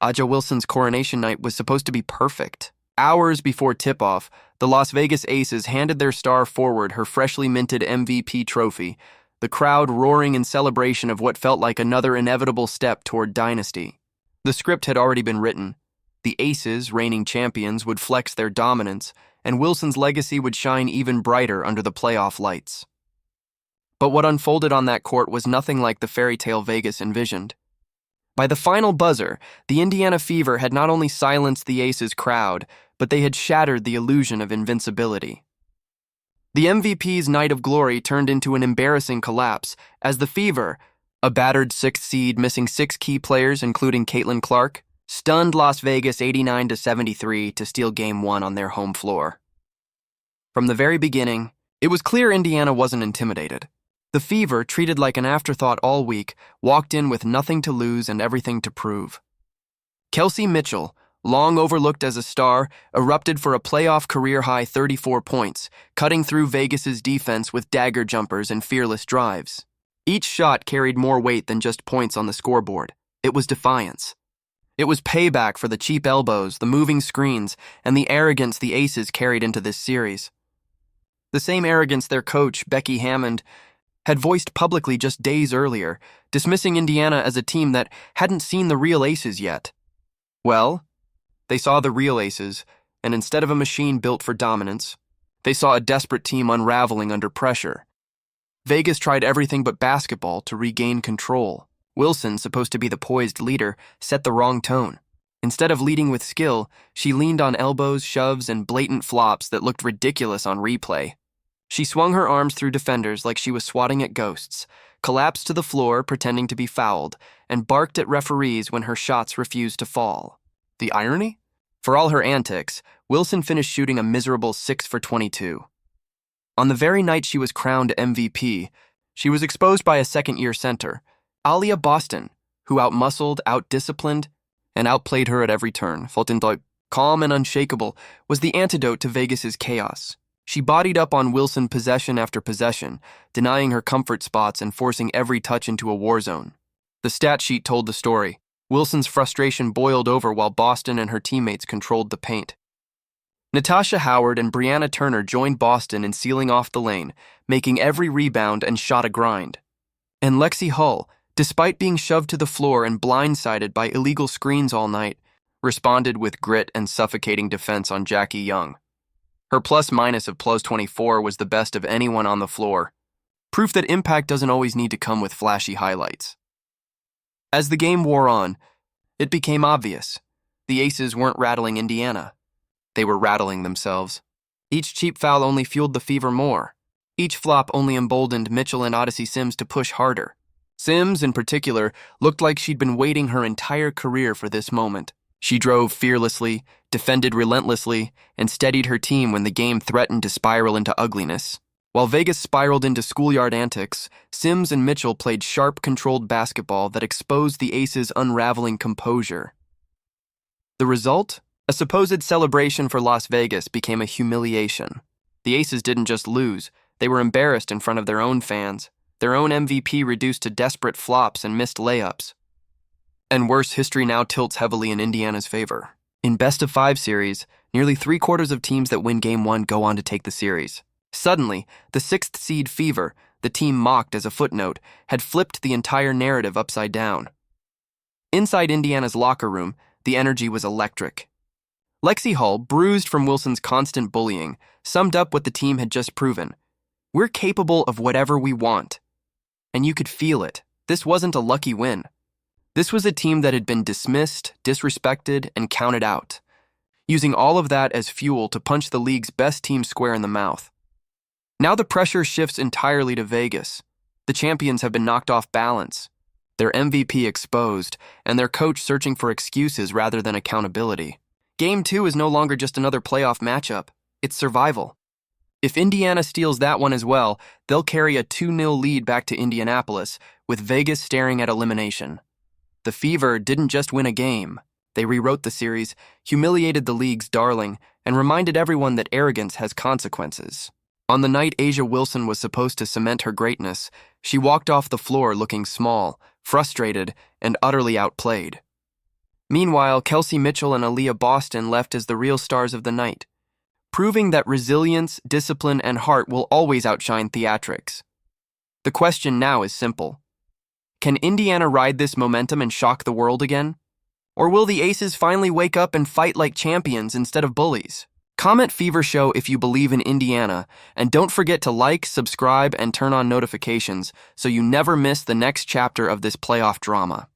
Aja Wilson's coronation night was supposed to be perfect. Hours before tip-off, the Las Vegas Aces handed their star forward her freshly minted MVP trophy, the crowd roaring in celebration of what felt like another inevitable step toward dynasty. The script had already been written. The Aces, reigning champions, would flex their dominance, and Wilson's legacy would shine even brighter under the playoff lights. But what unfolded on that court was nothing like the fairy tale Vegas envisioned. By the final buzzer, the Indiana Fever had not only silenced the Aces crowd, but they had shattered the illusion of invincibility. The MVP's night of glory turned into an embarrassing collapse as the Fever, a battered sixth seed missing 6 key players including Caitlin Clark, stunned Las Vegas 89-73 to steal Game 1 on their home floor. From the very beginning, it was clear Indiana wasn't intimidated. The Fever, treated like an afterthought all week, walked in with nothing to lose and everything to prove. Kelsey Mitchell, long overlooked as a star, erupted for a playoff career-high 34 points, cutting through Vegas's defense with dagger jumpers and fearless drives. Each shot carried more weight than just points on the scoreboard. It was defiance. It was payback for the cheap elbows, the moving screens, and the arrogance the Aces carried into this series. The same arrogance their coach, Becky Hammond, had voiced publicly just days earlier, dismissing Indiana as a team that hadn't seen the real Aces yet. Well, they saw the real Aces, and instead of a machine built for dominance, they saw a desperate team unraveling under pressure. Vegas tried everything but basketball to regain control. Wilson, supposed to be the poised leader, set the wrong tone. Instead of leading with skill, she leaned on elbows, shoves, and blatant flops that looked ridiculous on replay. She swung her arms through defenders like she was swatting at ghosts, collapsed to the floor pretending to be fouled, and barked at referees when her shots refused to fall. The irony? For all her antics, Wilson finished shooting a miserable 6 for 22. On the very night she was crowned MVP, she was exposed by a second-year center, Alia Boston, who outmuscled, outdisciplined, and outplayed her at every turn. Calm and unshakable, was the antidote to Vegas's chaos. She bodied up on Wilson possession after possession, denying her comfort spots and forcing every touch into a war zone. The stat sheet told the story. Wilson's frustration boiled over while Boston and her teammates controlled the paint. Natasha Howard and Brianna Turner joined Boston in sealing off the lane, making every rebound and shot a grind. And Lexi Hull, despite being shoved to the floor and blindsided by illegal screens all night, responded with grit and suffocating defense on Jackie Young. Her plus-minus of plus 24 was the best of anyone on the floor, proof that impact doesn't always need to come with flashy highlights. As the game wore on, it became obvious. The Aces weren't rattling Indiana. They were rattling themselves. Each cheap foul only fueled the Fever more. Each flop only emboldened Mitchell and Odyssey Sims to push harder. Sims, in particular, looked like she'd been waiting her entire career for this moment. She drove fearlessly, defended relentlessly, and steadied her team when the game threatened to spiral into ugliness. While Vegas spiraled into schoolyard antics, Sims and Mitchell played sharp, controlled basketball that exposed the Aces' unraveling composure. The result? A supposed celebration for Las Vegas became a humiliation. The Aces didn't just lose, they were embarrassed in front of their own fans, their own MVP reduced to desperate flops and missed layups. And worse, history now tilts heavily in Indiana's favor. In best-of-5 series, nearly 3/4 of teams that win Game 1 go on to take the series. Suddenly, the 6th seed Fever, the team mocked as a footnote, had flipped the entire narrative upside down. Inside Indiana's locker room, the energy was electric. Lexi Hull, bruised from Wilson's constant bullying, summed up what the team had just proven. We're capable of whatever we want. And you could feel it. This wasn't a lucky win. This was a team that had been dismissed, disrespected, and counted out, using all of that as fuel to punch the league's best team square in the mouth. Now the pressure shifts entirely to Vegas. The champions have been knocked off balance, their MVP exposed, and their coach searching for excuses rather than accountability. Game 2 is no longer just another playoff matchup. It's survival. If Indiana steals that one as well, they'll carry a 2-0 lead back to Indianapolis, with Vegas staring at elimination. The Fever didn't just win a game. They rewrote the series, humiliated the league's darling, and reminded everyone that arrogance has consequences. On the night Aja Wilson was supposed to cement her greatness, she walked off the floor looking small, frustrated, and utterly outplayed. Meanwhile, Kelsey Mitchell and Aaliyah Boston left as the real stars of the night, proving that resilience, discipline, and heart will always outshine theatrics. The question now is simple. Can Indiana ride this momentum and shock the world again? Or will the Aces finally wake up and fight like champions instead of bullies? Comment Fever Show if you believe in Indiana, and don't forget to like, subscribe, and turn on notifications so you never miss the next chapter of this playoff drama.